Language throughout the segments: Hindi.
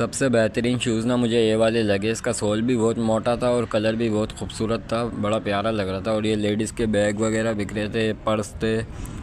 सबसे बेहतरीन शूज़ ना मुझे ये वाले लगे। इसका सोल भी बहुत मोटा था और कलर भी बहुत खूबसूरत था, बड़ा प्यारा लग रहा था। और ये लेडीज़ के बैग वगैरह बिक रहे थे, पर्स थे,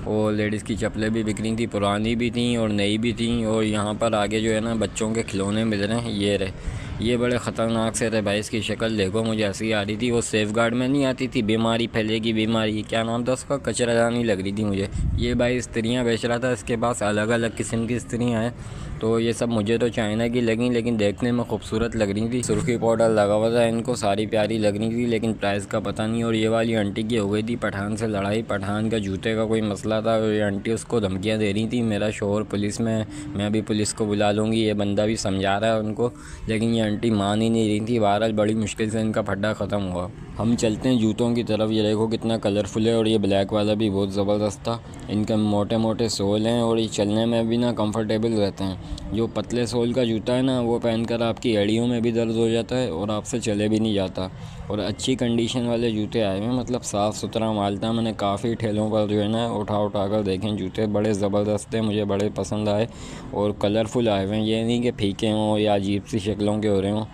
और लेडीज़ की चप्पलें भी बिक रही थी, पुरानी भी थी और नई भी थी। और यहाँ पर आगे जो है ना बच्चों के खिलौने मिल रहे हैं, ये रहे। ये बड़े ख़तरनाक से थे भाई, इसकी शक्ल देखो, मुझे हंसी आ रही थी। वो सेफ़ गार्ड में नहीं आती थी, बीमारी फैलेगी बीमारी, क्या नाम था उसका, कचरादानी लग रही थी मुझे। ये भाई स्त्रियाँ बेच रहा था, इसके पास अलग अलग किस्म की स्त्रियाँ हैं। तो ये सब मुझे तो चाइना की लगी, लेकिन देखने में खूबसूरत लग रही थी। सुर्खी पाउडर लगा हुआ था इनको, सारी प्यारी लग रही थी, लेकिन प्राइस का पता नहीं। और ये वाली आंटी की हो गई थी पठान से लड़ाई, पठान का जूते का कोई मसला था और ये आंटी उसको धमकियाँ दे रही थी, मेरा शोहर पुलिस में, मैं अभी पुलिस को बुला लूँगी। ये बंदा भी समझा रहा है उनको, लेकिन ये आंटी मान ही नहीं रही थी। बहरहाल बड़ी मुश्किल से इनका फड्डा ख़त्म हुआ। हम चलते हैं जूतों की तरफ। ये देखो कितना कलरफुल है, और ये ब्लैक वाला भी बहुत ज़बरदस्त था। इनके मोटे मोटे सोल हैं और ये चलने में भी ना कंफर्टेबल रहते हैं। जो पतले सोल का जूता है ना, वो पहनकर आपकी एड़ियों में भी दर्द हो जाता है और आपसे चले भी नहीं जाता। और अच्छी कंडीशन वाले जूते आए हुए हैं, मतलब साफ़ सुथरा माल था। मैंने काफ़ी ठेलों पर जो है ना उठा कर देखें जूते, बड़े ज़बरदस्त थे, मुझे बड़े पसंद आए। और कलरफुल आए हुए हैं, ये नहीं कि फीके हों या अजीब सी शक्लों के हो रहे हों।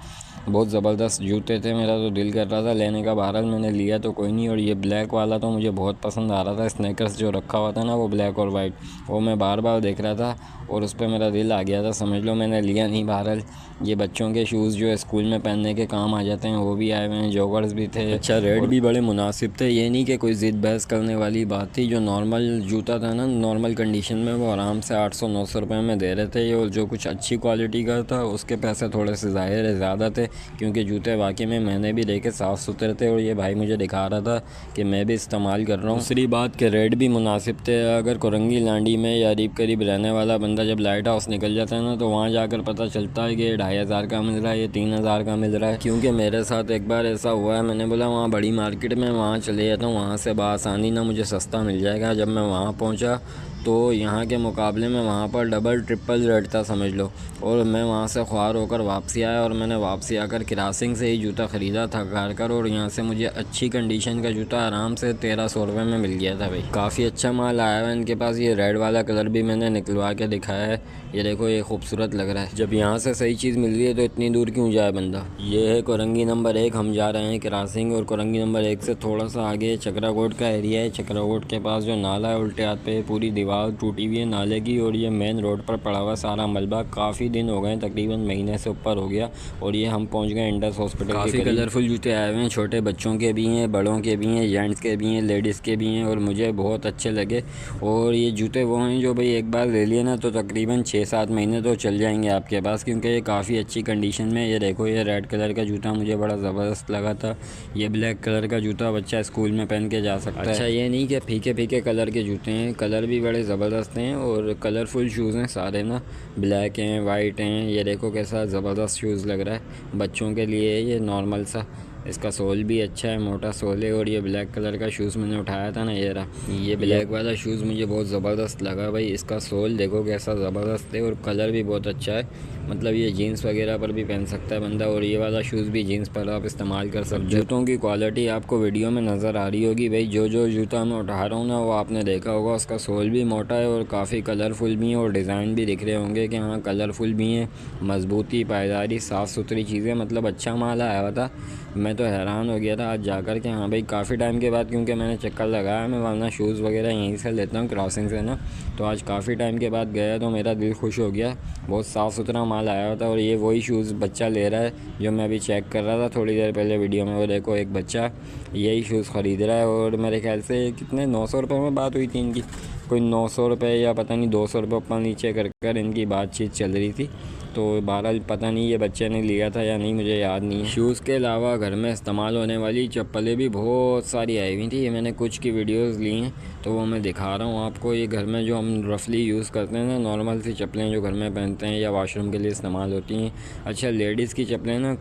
बहुत ज़बरदस्त जूते थे, मेरा तो दिल कर रहा था लेने का। बहरहाल मैंने लिया तो कोई नहीं। और ये ब्लैक वाला तो मुझे बहुत पसंद आ रहा था, स्नैकर्स जो रखा हुआ था ना, वो ब्लैक और वाइट, वो मैं बार बार देख रहा था और उस पर मेरा दिल आ गया था, समझ लो मैंने लिया नहीं। बहरहाल ये बच्चों के शूज़ जो है स्कूल में पहनने के काम आ जाते हैं, वो भी आए हुए हैं, जॉगर्स भी थे। अच्छा, रेट भी बड़े मुनासिब थे, ये नहीं कि कोई ज़िद बहस करने वाली बात थी। जो नॉर्मल जूता था ना, नॉर्मल कंडीशन में, वो आराम से 800-900 रुपये में दे रहे थे। और जो कुछ अच्छी क्वालिटी का था उसके पैसे थोड़े से ज़ाहिर है ज़्यादा थे, क्योंकि जूते वाकई में मैंने भी देखे साफ़ सुथरे थे। और ये भाई मुझे दिखा रहा था कि मैं भी इस्तेमाल कर रहा हूँ। दूसरी बात के रेट भी मुनासिब थे। अगर कोरंगी लांडी में या करीब करीब रहने वाला बंदा जब लाइट हाउस निकल जाता है ना, तो वहाँ जाकर पता चलता है कि 2500 का मिल रहा है, ये 3000 का मिल रहा है। क्योंकि मेरे साथ एक बार ऐसा हुआ है, मैंने बोला वहाँ बड़ी मार्केट में वहाँ चले जाता हूँ, वहाँ से बआसानी ना मुझे सस्ता मिल जाएगा। जब मैं वहाँ पहुँचा तो यहाँ के मुकाबले में वहाँ पर डबल ट्रिपल रेट था, समझ लो। और मैं वहाँ से ख्वार होकर वापसी आया, और मैंने वापसी आकर क्रासिंग से ही जूता ख़रीदा था कार कर। और यहाँ से मुझे अच्छी कंडीशन का जूता आराम से 1300 रुपये में मिल गया था भाई। काफ़ी अच्छा माल आया है इनके पास। ये रेड वाला कलर भी मैंने निकलवा के दिखाया है, ये देखो, ये खूबसूरत लग रहा है। जब यहाँ से सही चीज़ मिल रही है तो इतनी दूर क्यों जाए बंदा। ये है कोरंगी नंबर 1, हम जा रहे हैं क्रासिंग। और कोरंगी नंबर 1 से थोड़ा सा आगे चक्राकोट का एरिया है। चक्राकोट के पास जो नाला है, उल्टे हाथ पे पूरी दीवार टूटी हुई है नाले की, और ये मेन रोड पर पड़ा हुआ सारा मलबा। काफ़ी दिन हो गए, तकरीबन महीने से ऊपर हो गया। और ये हम पहुंच गए इंडस हॉस्पिटल। काफ़ी कलरफुल जूते आए हुए हैं, छोटे बच्चों के भी हैं, बड़ों के भी हैं, जेंट्स के भी हैं, लेडीज़ के भी हैं, और मुझे बहुत अच्छे लगे। और ये जूते वो हैं जो भाई एक बार ले लिए ना तो तकरीबन 6-7 महीने तो चल जाएंगे आपके पास, क्योंकि ये काफ़ी अच्छी कंडीशन में। ये देखो, ये रेड कलर का जूता मुझे बड़ा ज़बरदस्त लगा था। ये ब्लैक कलर का जूता बच्चा स्कूल में पहन के जा सकता है। अच्छा, ये नहीं कि फीके फीके कलर के जूते हैं, कलर भी बड़े ज़बरदस्त हैं और कलरफुल शूज़ हैं सारे ना, ब्लैक हैं, वाइट हैं। ये देखो कैसा ज़बरदस्त शूज़ लग रहा है, बच्चों के लिए है ये नॉर्मल सा। इसका सोल भी अच्छा है, मोटा सोल है। और ये ब्लैक कलर का शूज़ मैंने उठाया था ना, ये रहा, ये ब्लैक वाला शूज़ मुझे बहुत ज़बरदस्त लगा भाई। इसका सोल देखो कैसा ज़बरदस्त है, और कलर भी बहुत अच्छा है। मतलब ये जीन्स वगैरह पर भी पहन सकता है बंदा, और ये वाला शूज़ भी जीन्स पर आप इस्तेमाल कर सकते हो। जूतों की क्वालिटी आपको वीडियो में नज़र आ रही होगी भाई। जो जूता मैं उठा रहा हूँ ना, वो आपने देखा होगा, उसका सोल भी मोटा है और काफ़ी कलरफुल भी है, और डिज़ाइन भी दिख रहे होंगे कि हाँ कलरफुल भी हैं। मजबूती, पायदारी, साफ़ सुथरी चीज़ें, मतलब अच्छा माल आया हुआ था। मैं तो हैरान हो गया था आज जाकर के, हाँ भाई काफ़ी टाइम के बाद, क्योंकि मैंने चक्कर लगाया, मैं वरना शूज़ वगैरह यहीं से लेता हूँ क्रॉसिंग से ना। तो आज काफ़ी टाइम के बाद गया तो मेरा दिल खुश हो गया, बहुत साफ़ सुथरा माल आया होता। और ये वही शूज़ बच्चा ले रहा है जो मैं अभी चेक कर रहा था थोड़ी देर पहले वीडियो में। वो देखो, एक बच्चा यही शूज़ ख़रीद रहा है, और मेरे ख्याल से कितने 900 रुपये में बात हुई थी इनकी, कोई 900 रुपये या पता नहीं 200 रुपये ऊपर नीचे कर इनकी बातचीत चल रही थी। तो बहरहाल पता नहीं ये बच्चे ने लिया था या नहीं, मुझे याद नहीं है। शूज़ के अलावा घर में इस्तेमाल होने वाली चप्पलें भी बहुत सारी आई हुई थी। ये मैंने कुछ की वीडियोस ली हैं तो वो मैं दिखा रहा हूँ आपको। ये घर में जो हम रफली यूज़ करते हैं ना, नॉर्मल सी चप्पलें जो घर में पहनते हैं या वॉशरूम के लिए इस्तेमाल होती हैं। अच्छा, लेडीज़ की चप्पलें ना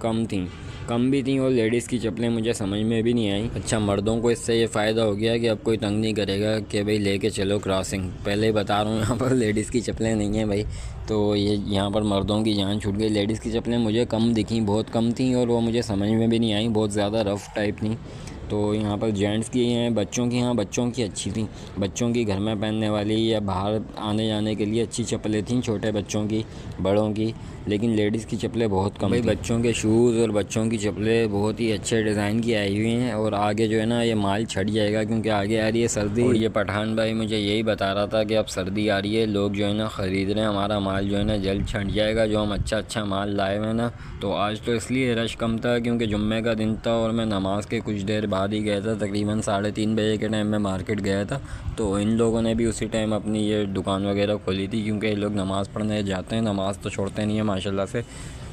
कम भी थी, और लेडीज़ की चप्पलें मुझे समझ में भी नहीं आई। अच्छा, मर्दों को इससे ये फ़ायदा हो गया कि अब कोई तंग नहीं करेगा कि भाई लेके चलो क्रॉसिंग। पहले ही बता रहा हूँ, यहाँ पर लेडीज़ की चप्पलें नहीं हैं भाई, तो ये यहाँ पर मर्दों की जान छूट गई। लेडीज़ की चप्पलें मुझे कम दिखी, बहुत कम थी, और वो मुझे समझ में भी नहीं आई, बहुत ज़्यादा रफ़ टाइप थी। तो यहाँ पर जेंट्स की हैं, बच्चों की, हाँ बच्चों की अच्छी थी, बच्चों की घर में पहनने वाली या बाहर आने जाने के लिए अच्छी चप्पलें थीं, छोटे बच्चों की, बड़ों की। लेकिन लेडीज़ की चप्पलें बहुत कम थी। बच्चों के शूज़ और बच्चों की चप्पलें बहुत ही अच्छे डिज़ाइन की आई हुई हैं। और आगे जो है ना ये माल छट जाएगा क्योंकि आगे आ रही है सर्दी। और ये पठान भाई मुझे यही बता रहा था कि अब सर्दी आ रही है, लोग जो है ना ख़रीद रहे हैं, हमारा माल जो है ना जल्द छट जाएगा, जो हम अच्छा माल लाए हुए हैं ना। तो आज तो इसलिए रश कम था क्योंकि जुम्मे का दिन था और मैं नमाज के कुछ देर बाद ही गया था, तकरीबन 3:30 बजे के टाइम में मार्केट गया था। तो इन लोगों ने भी उसी टाइम अपनी ये दुकान वगैरह खोली थी क्योंकि ये लोग नमाज़ पढ़ने जाते हैं, नमाज़ तो छोड़ते नहीं है माशाल्लाह से।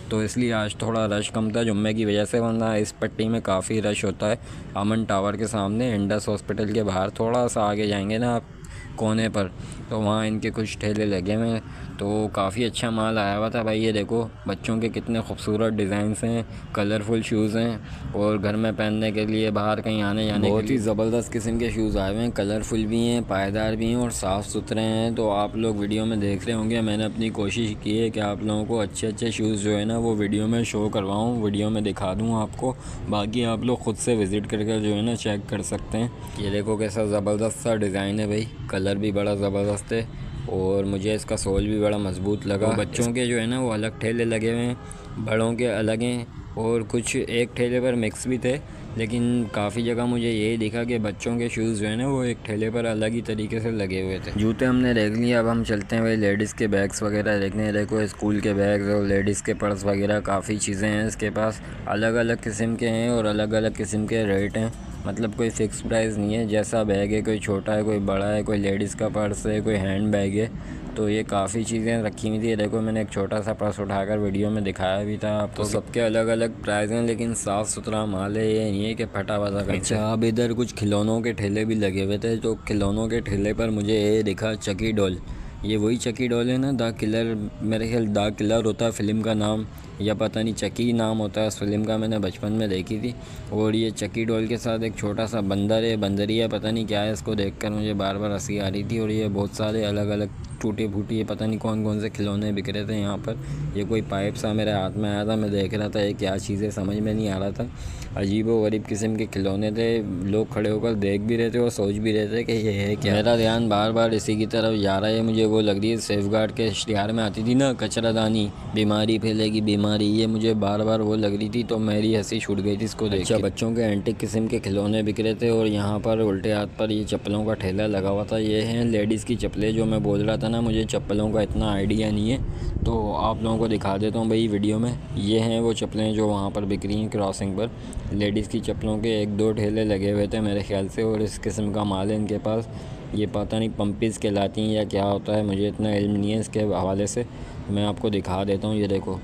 तो इसलिए आज थोड़ा रश कम था जुम्मे की वजह से, वरना इस पट्टी में काफ़ी रश होता है। अमन टावर के सामने इंडस हॉस्पिटल के बाहर थोड़ा सा आगे जाएंगे ना आप कोने पर, तो वहाँ इनके कुछ ठेले लगे हुए हैं। तो काफ़ी अच्छा माल आया हुआ था भाई। ये देखो बच्चों के कितने खूबसूरत डिज़ाइंस हैं, कलरफुल शूज़ हैं और घर में पहनने के लिए, बाहर कहीं आने जाने बहुत ही ज़बरदस्त किस्म के शूज़ आए हुए हैं, कलरफुल भी हैं, पायदार भी हैं और साफ़ सुथरे हैं। तो आप लोग वीडियो में देख रहे होंगे, मैंने अपनी कोशिश की है कि आप लोगों को अच्छे शूज़ जो है ना वो वीडियो में शो करवाऊँ, वीडियो में दिखा दूँ आपको। बाकी आप लोग ख़ुद से विज़िट करके जो है ना चेक कर सकते हैं। ये देखो कैसा ज़बरदस्त सा डिज़ाइन है भाई, कलर भी बड़ा ज़बरदस्त है और मुझे इसका सोल भी बड़ा मज़बूत लगा। बच्चों के जो है ना वो अलग ठेले लगे हुए हैं, बड़ों के अलग हैं और कुछ एक ठेले पर मिक्स भी थे। लेकिन काफ़ी जगह मुझे यही दिखा कि बच्चों के शूज़ जो है ना वो एक ठेले पर अलग ही तरीके से लगे हुए थे। जूते हमने देख लिए, अब हम चलते हैं भाई लेडीज़ के बैग्स वगैरह देखने हैं। देखो स्कूल के बैग्स और लेडीज़ के पर्स वगैरह काफ़ी चीज़ें हैं इसके पास, अलग अलग किस्म के हैं और अलग अलग किस्म के रेट हैं। मतलब कोई फ़िक्स प्राइस नहीं है, जैसा बैग है, कोई छोटा है, कोई बड़ा है, कोई लेडीज़ का पर्स है, कोई हैंड बैग है। तो ये काफ़ी चीज़ें रखी हुई थी। देखो मैंने एक छोटा सा पर्स उठाकर वीडियो में दिखाया भी था आपको। तो सबके अलग अलग प्राइस हैं लेकिन साफ़ सुथरा माल है, ये नहीं है कि फटा हुआ था। अच्छा, अब इधर कुछ खिलौनों के ठेले भी लगे हुए थे। तो खिलौनों के ठेले पर मुझे ये दिखा चकी डॉल। ये वही चकी डॉल है ना, द किलर, मेरे ख्याल द किलर होता है फ़िल्म का नाम, या पता नहीं चकी नाम होता है उस फिल्म का, मैंने बचपन में देखी थी। और ये चकी डॉल के साथ एक छोटा सा बंदर है, बंदरिया पता नहीं क्या है, इसको देखकर मुझे बार बार हंसी आ रही थी। और ये बहुत सारे अलग अलग टूटे फूटे, ये पता नहीं कौन कौन से खिलौने बिक रहे थे यहाँ पर। ये कोई पाइप सा मेरे हाथ में आया था, मैं देख रहा था ये क्या चीज़ है, समझ में नहीं आ रहा था। अजीब व गरीब किस्म के खिलौने थे, लोग खड़े होकर देख भी रहे थे और सोच भी रहे थे कि ये है क्या। मेरा ध्यान बार बार इसी की तरफ जा रहा है। मुझे वो लग रही है सेफ गार्ड के इश्तिहार में आती थी ना, कचरादानी, बीमारी फैलेगी बीमारी, ये मुझे बार बार वो लग रही थी। तो मेरी हंसी छूट गई थी इसको देख। अच्छा, बच्चों के एंटीक किस्म के खिलौने बिक रहे थे और यहाँ पर उल्टे हाथ पर ये चप्पलों का ठेला लगा हुआ था। ये हैं लेडीज़ की चप्पलें, जो मैं बोल रहा था ना, मुझे चप्पलों का इतना आइडिया नहीं है, तो आप लोगों को दिखा देता हूँ भाई वीडियो में। ये हैं वो चप्पलें जो वहाँ पर बिक रही हैं क्रॉसिंग पर। लेडीज़ की चप्पलों के 1-2 ठेले लगे हुए थे मेरे ख्याल से और इस किस्म का माल है इनके पास। ये पता नहीं पम्पीज़ कहलाती हैं या क्या होता है, मुझे इतना इल्म नहीं है इसके हवाले से। मैं आपको दिखा देता हूँ। ये देखो,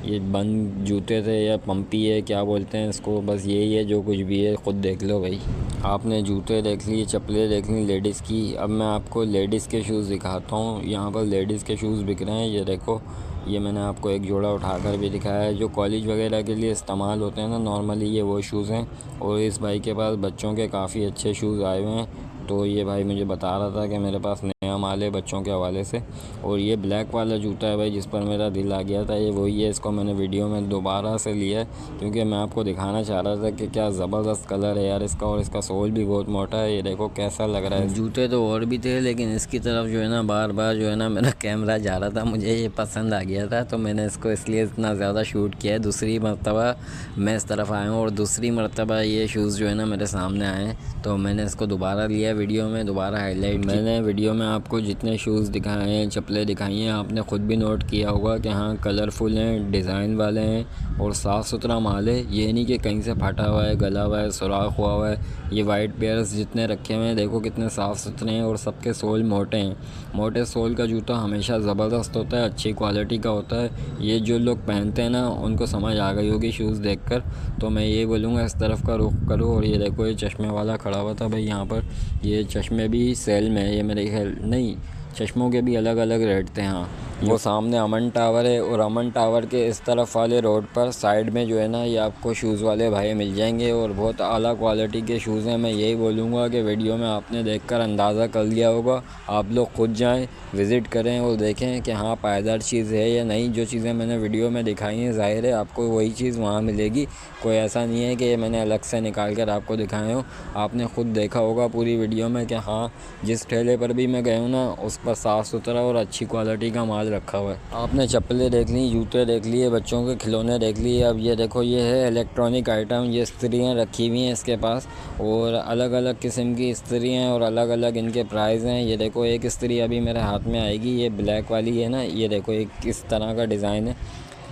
ये बंद जूते थे या पम्पी है, क्या बोलते हैं इसको, बस यही है, जो कुछ भी है ख़ुद देख लो भाई। आपने जूते देख लिए, चप्पलें देख ली लेडीज़ की। अब मैं आपको लेडीज़ के शूज़ दिखाता हूँ। यहाँ पर लेडीज़ के शूज़ बिक रहे हैं। ये देखो, ये मैंने आपको एक जोड़ा उठाकर भी दिखाया है, जो कॉलेज वगैरह के लिए इस्तेमाल होते हैं ना नॉर्मली, ये वो शूज़ हैं। और इस भाई के पास बच्चों के काफ़ी अच्छे शूज़ आए हुए हैं। तो ये भाई मुझे बता रहा था कि मेरे पास नया माल है बच्चों के हवाले से। और ये ब्लैक वाला जूता है भाई, जिस पर मेरा दिल आ गया था, ये वही है। इसको मैंने वीडियो में दोबारा से लिया है क्योंकि मैं आपको दिखाना चाह रहा था कि क्या ज़बरदस्त कलर है यार इसका, और इसका सोल भी बहुत मोटा है। ये देखो कैसा लग रहा है। जूते तो और भी थे लेकिन इसकी तरफ जो है ना बार बार जो है ना मेरा कैमरा जा रहा था, मुझे ये पसंद आ गया था तो मैंने इसको इसलिए इतना ज़्यादा शूट किया है। दूसरी मरतबा मैं इस तरफ आया हूँ और दूसरी मरतबा ये शूज़ जो है ना मेरे सामने आए हैं, तो मैंने इसको दोबारा लिया वीडियो में, दोबारा हाईलाइट। मैंने वीडियो में आपको जितने शूज़ दिखाए हैं, चप्पलें दिखाई हैं, आपने ख़ुद भी नोट किया होगा कि हाँ कलरफुल हैं, डिज़ाइन वाले हैं और साफ़ सुथरा माल है। ये नहीं कि कहीं से फटा हुआ है, गला हुआ है, सुराख हुआ है। ये वाइट पेयर्स जितने रखे हुए हैं देखो कितने साफ़ सुथरे हैं और सबके सोल मोटे हैं। मोटे सोल का जूता हमेशा ज़बरदस्त होता है, अच्छी क्वालिटी का होता है। ये जो लोग पहनते हैं ना उनको समझ आ गई होगी शूज़ देखकर। तो मैं ये बोलूँगा इस तरफ का रुख करो। और ये देखो, ये चश्मे वाला खड़ा हुआ था भाई यहाँ पर। ये चश्मे भी सेल में है, ये मेरे ख्याल नहीं, चश्मों के भी अलग अलग रेट थे। हाँ, वो सामने अमन टावर है और अमन टावर के इस तरफ वाले रोड पर साइड में जो है ना ये आपको शूज़ वाले भाई मिल जाएंगे और बहुत आला क्वालिटी के शूज़ हैं। मैं यही बोलूँगा कि वीडियो में आपने देखकर अंदाज़ा कर लिया होगा, आप लोग खुद जाएं, विज़िट करें और देखें कि हाँ पायदार चीज़ है या नहीं। जो चीज़ें मैंने वीडियो में दिखाई हैं ज़ाहिर है आपको वही चीज़ वहाँ मिलेगी, कोई ऐसा नहीं है कि मैंने अलग से निकाल कर आपको दिखाए हो। आपने खुद देखा होगा पूरी वीडियो में कि हाँ जिस ठेले पर भी मैं गया हूँ ना उस पर साफ़ सुथरा और अच्छी क्वालिटी का माल रखा हुआ है। आपने चप्पलें देख ली, जूते देख लिए, बच्चों के खिलौने देख लिए। अब ये देखो ये है इलेक्ट्रॉनिक आइटम, ये इस्त्रियाँ रखी हुई हैं इसके पास और अलग अलग किस्म की इस्त्रियाँ हैं और अलग अलग इनके प्राइस हैं। ये देखो एक इस्त्री अभी मेरे हाथ में आएगी, ये ब्लैक वाली है ना, ये देखो एक इस तरह का डिज़ाइन है,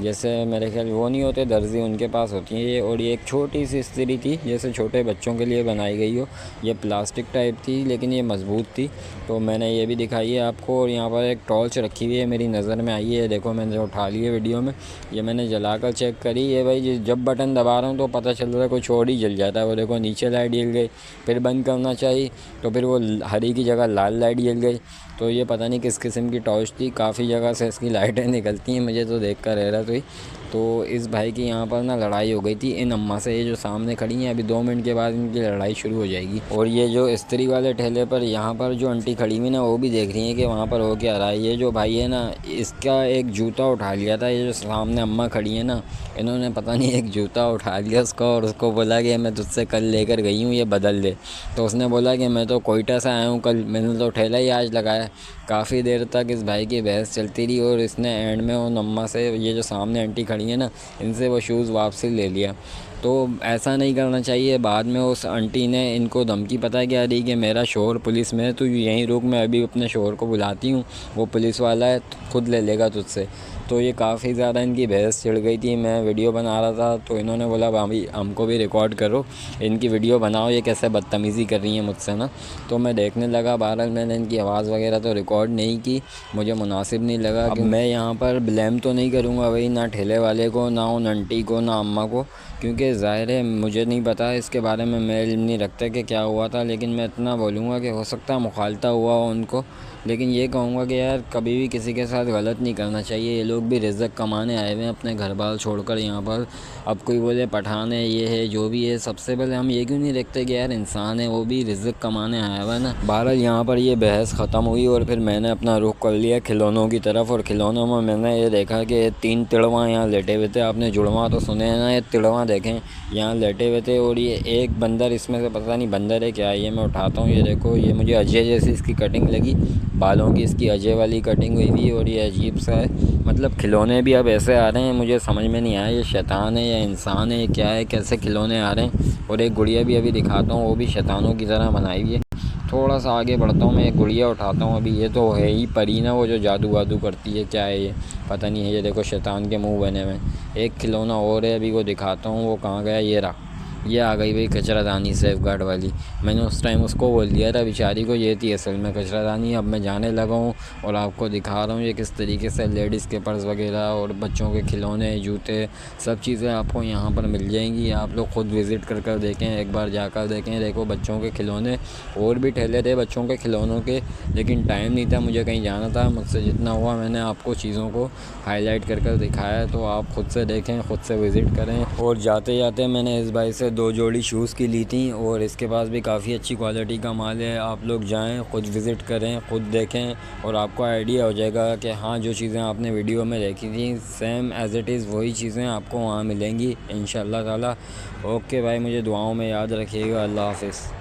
जैसे मेरे ख्याल वो नहीं होते दर्जी उनके पास होती है ये। और ये एक छोटी सी इस्त्री थी जैसे छोटे बच्चों के लिए बनाई गई हो, ये प्लास्टिक टाइप थी लेकिन ये मज़बूत थी, तो मैंने ये भी दिखाई है आपको। और यहाँ पर एक टॉर्च रखी हुई है मेरी नज़र में आई है, देखो मैंने उठा ली है वीडियो में, ये मैंने जला कर चेक करी है भाई। जब बटन दबा रहा हूँ तो पता चल रहा है कुछ और ही जल जाता है। वो देखो नीचे लाइट जल गई, फिर बंद करना चाहिए तो फिर वो हरी की जगह लाल लाइट जल गई। तो ये पता नहीं किस किस्म की टॉर्च थी, काफ़ी जगह से इसकी लाइटें निकलती हैं, मुझे तो देख कर हैरत हुई। तो इस भाई की यहाँ पर ना लड़ाई हो गई थी इन अम्मा से, ये जो सामने खड़ी हैं, अभी 2 मिनट के बाद इनकी लड़ाई शुरू हो जाएगी। और ये जो इस्त्री वाले ठेले पर यहाँ पर जो आंटी खड़ी हुई ना वो भी देख रही हैं कि वहाँ पर हो क्या रहा है। ये जो भाई है ना इसका एक जूता उठा लिया था, ये जो सामने अम्मा खड़ी है ना इन्होंने पता नहीं एक जूता उठा लिया उसका और उसको बोला कि मैं तुझसे कल लेकर गई हूँ ये बदल दे। तो उसने बोला कि मैं तो कोयटा से आया हूँ, कल मैंने तो ठेला ही आज लगाया। काफ़ी देर तक इस भाई की बहस चलती रही और इसने एंड में उन अम्मा से, ये जो सामने आंटी खड़ी है ना इनसे वो शूज़ वापसी ले लिया। तो ऐसा नहीं करना चाहिए। बाद में उस आंटी ने इनको धमकी पता है क्या दी कि मेरा शोहर पुलिस में है तो यहीं रुक, मैं अभी अपने शोहर को बुलाती हूँ, वो पुलिस वाला है खुद ले लेगा तुझसे। तो ये काफ़ी ज़्यादा इनकी बहस छिड़ गई थी। मैं वीडियो बना रहा था तो इन्होंने बोला भाभी हमको भी रिकॉर्ड करो, इनकी वीडियो बनाओ, ये कैसे बदतमीज़ी कर रही है मुझसे ना। तो मैं देखने लगा, बहरहाल मैंने इनकी आवाज़ वगैरह तो रिकॉर्ड नहीं की, मुझे मुनासिब नहीं लगा। अब मैं यहाँ पर ब्लेम तो नहीं करूँगा भाई ना ठेले वाले को, ना उन आंटी को, ना अम्मा को, क्योंकि ज़ाहिर है मुझे नहीं पता इसके बारे में, मैं इल्म नहीं रखता कि क्या हुआ था। लेकिन मैं इतना बोलूँगा कि हो सकता है मुखालता हुआ हो उनको, लेकिन ये कहूँगा कि यार कभी भी किसी के साथ गलत नहीं करना चाहिए। ये लोग भी रिज़्क़ कमाने आए हुए हैं अपने घर बार छोड़कर यहाँ पर। अब कोई बोले पठान है, ये है, जो भी है, सबसे पहले हम ये क्यों नहीं देखते कि यार इंसान है, वो भी रिज़्क़ कमाने आया हुआ है ना। बहरहाल यहाँ पर ये बहस ख़त्म हुई और फिर मैंने अपना रुख कर लिया खिलौनों की तरफ। और खिलौनों में मैंने ये देखा कि 3 तिड़वा यहाँ लेटे हुए थे। आपने जुड़वा तो सुने हैं ना, ये तिड़वा देखें यहाँ लेटे हुए थे। और ये एक बंदर, इसमें से पता नहीं बंदर है क्या है, ये मैं उठाता हूँ, ये देखो ये मुझे अजय जैसी इसकी कटिंग लगी, बालों की इसकी अजय वाली कटिंग हुई हुई और ये अजीब सा है। मतलब खिलौने भी अब ऐसे आ रहे हैं मुझे समझ में नहीं आया ये शैतान है या इंसान है, क्या है, कैसे खिलौने आ रहे हैं। और एक गुड़िया भी अभी दिखाता हूँ, वो भी शैतानों की तरह बनाई हुई है। थोड़ा सा आगे बढ़ता हूँ, मैं एक गुड़िया उठाता हूँ अभी। ये तो है ही परी ना, वो जो जादू वादू करती है, क्या है ये पता नहीं है। ये देखो शैतान के मुँह बने हुए। एक खिलौना और है, अभी वो दिखाता हूँ, वो कहाँ गया, ये रहा, ये आ गई भाई कचरादानी सेफ गार्ड वाली। मैंने उस टाइम उसको बोल दिया था बेचारी को, ये थी असल में कचरादानी। अब मैं जाने लगा हूँ और आपको दिखा रहा हूँ ये किस तरीके से लेडीज़ के पर्स वगैरह और बच्चों के खिलौने, जूते, सब चीज़ें आपको यहाँ पर मिल जाएंगी। आप लोग खुद विज़िट कर देखें, एक बार जाकर देखें। देखो बच्चों के खिलौने, और भी ठेले थे बच्चों के खिलौनों के, लेकिन टाइम नहीं था, मुझे कहीं जाना था। मुझसे जितना हुआ मैंने आपको चीज़ों को हाईलाइट कर दिखाया, तो आप खुद से देखें, खुद से विज़िट करें। और जाते जाते मैंने इस भाई से 2 जोड़ी शूज़ की ली थी और इसके पास भी काफ़ी अच्छी क्वालिटी का माल है। आप लोग जाएं, खुद विज़िट करें, खुद देखें और आपको आइडिया हो जाएगा कि हाँ जो चीज़ें आपने वीडियो में देखी थी सेम एज़ इट इज़ वही चीज़ें आपको वहाँ मिलेंगी इंशाअल्लाह ताला। ओके भाई, मुझे दुआओं में याद रखिएगा। अल्लाह हाफ़िज़।